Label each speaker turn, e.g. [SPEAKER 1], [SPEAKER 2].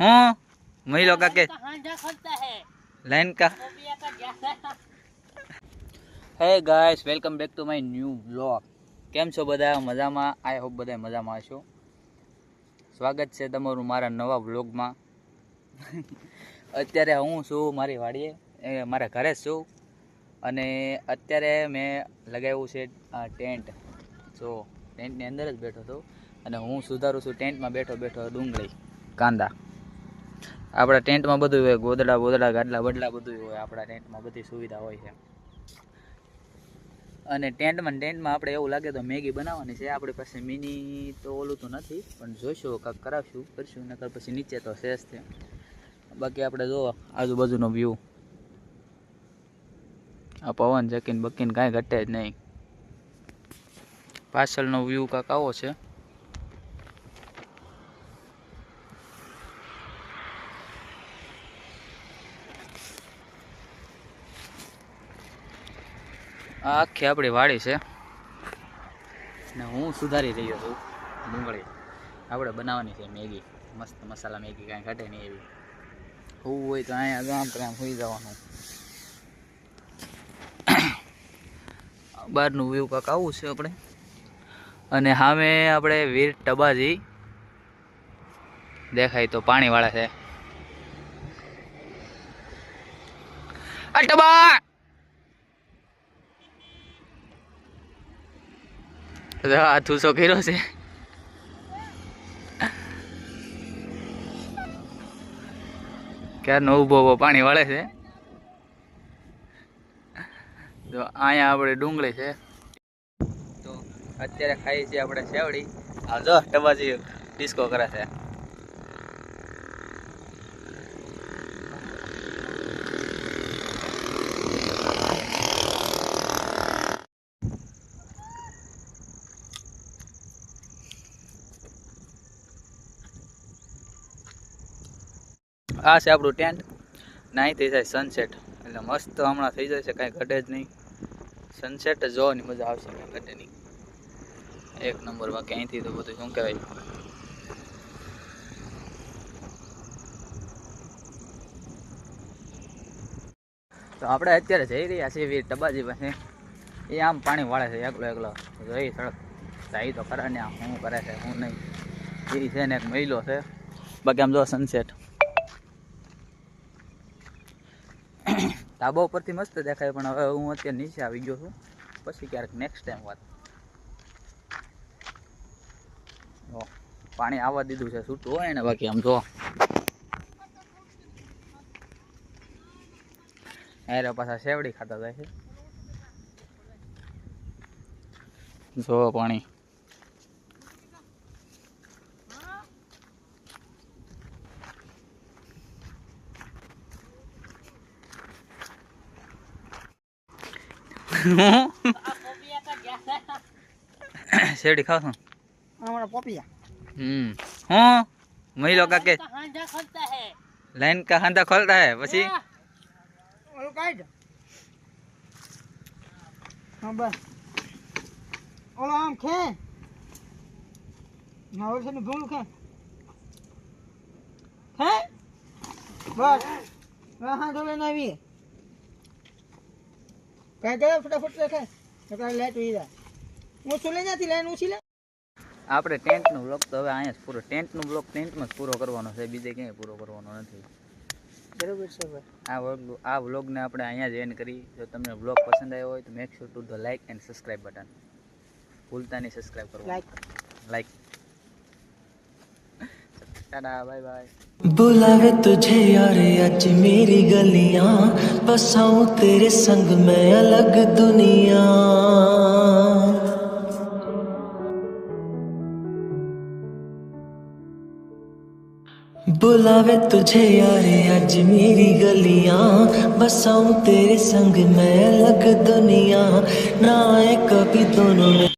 [SPEAKER 1] हाँ महिलो का के लाइन का hey guys welcome back to my new vlog. કેમ છો બધા? મજામાં? આઈ હોપ બધા મજામાં હશો। સ્વાગત છે તમારું મારા નવા વ્લોગમાં। અત્યારે હું છું મારી વાડીએ, મારા ઘરે છું અને અત્યારે મેં લગાવ્યું છે ટેન્ટ। જો ટેન્ટની અંદર જ બેઠો છું અને હું સુધારું છું ટેન્ટમાં બેઠો બેઠો ડુંગળી કાંદા। આપણા ટેન્ટમાં બધું હોય, ગોદડા બોદડા ગાડલા બદલા બધું હોય, આપણા ટેન્ટમાં બધી સુવિધા હોય છે। અને ટેન્ટમાં આપણે એવું લાગે તો મેગી બનાવવાની છે। આપણી પાસે મિની તો ઓલું તો નથી, પણ જોઈશું કાંઈક કરાવશું કરશું, નકર પછી નીચે તો શેષ છે। બાકી આપણે જો આજુબાજુનો વ્યૂ, આ પવન જકીન બકીન કાંઈ ઘટે જ નહીં। પાછળનો વ્યૂ કાંઈક આવો છે। આ આખી આપણી વાડી છે ને હું સુધારી રહ્યો છું ડુંગળી। આપણે બનાવવાની છે મેગી, મસ્ત મસાલા મેગી, કાંઈ ઘટે નહીં એવી। હોવું હોય તો અહીંયા ગામ પર આમ સુઈ જવાનું। બહારનું વ્યૂ કાંક આવું છે આપણે। અને સામે આપણે વીર ટબાજી દેખાય તો પાણીવાળા છે। આ ટબા આ થૂસો કર્યો છે। ક્યારનો ઊભો ઊભો પાણી વળે છે। તો અહીંયા આપણે ડુંગળી છે। તો અત્યારે ખાઈએ છીએ આપણે સેવડી। આ જો ટબાજી ડિસ્કો કરે છે। આ છે આપણું ટેન્ટ। નાહી થઈ જાય સનસેટ, એટલે મસ્ત હમણાં થઈ જાય છે, કાંઈ ઘટે જ નહીં। સનસેટ જોવાની મજા આવશે, કાંઈ ઘટે નહીં, એક નંબર। બાકી અહીંથી તો બધું શું કહેવાય, તો આપણે અત્યારે જઈ રહ્યા છીએ વીર ટબાજી પાસે। એ આમ પાણી વાળે છે એકલો એકલો, જોઈ સડક જાય તો ખરા ને, શું કરે છે શું નહીં, એ છે ને એક મહિલો છે। બાકી આમ જો સનસેટ ધાબા ઉપરથી મસ્ત દેખાય, પણ હવે હું અત્યારે નીચે આવી ગયો છું, પછી ક્યારેક નેક્સ્ટ ટાઈમ વાત। પાણી આવવા દીધું છે, છૂટું હોય ને। બાકી આમ જો અરે પાછા સેવડી ખાતા જાય છે, જો પાણી। सेवड़ी खाओ तुम
[SPEAKER 2] हमारा पोपिया
[SPEAKER 1] हाँ महिलो का के लाइन का हांधा खोलता है પછી
[SPEAKER 2] ઓલો કાઢ હા બસ ઓલો આમ ખે ના ઓલો ને ભૂલ ખે ખે બસ હા તો લેને આવી કાઢ દે ફટાફટ ખે નકર લેટ ઉઈ જા હું સુલે નથી લાઈન ઉછી લે।
[SPEAKER 1] આપણે ટેન્ટનો બ્લોગ તો હવે અહીંયા જ પૂરો, ટેન્ટનો બ્લોગ ટેન્ટમાં જ પૂરો કરવાનો છે, બીજે ક્યાંય પૂરો કરવાનો નથી,
[SPEAKER 2] બરોબર છે ભાઈ।
[SPEAKER 1] આ વ્લોગને આપણે અહીંયા જ એન્ડ કરી। જો તમને વ્લોગ પસંદ આવ્યો હોય તો make sure to the like and subscribe button, ભૂલતા નહીં સબસ્ક્રાઇબ કરવાનું, લાइक। Tata bye bye.
[SPEAKER 3] बुलावे तुझे यार आज मेरी गलियां, बसाऊं तेरे संग मैं अलग दुनिया। बुलावे तुझे यार आज मेरी गलियां, बसाऊं तेरे संग मैं अलग दुनिया। ना आए कभी दोनों में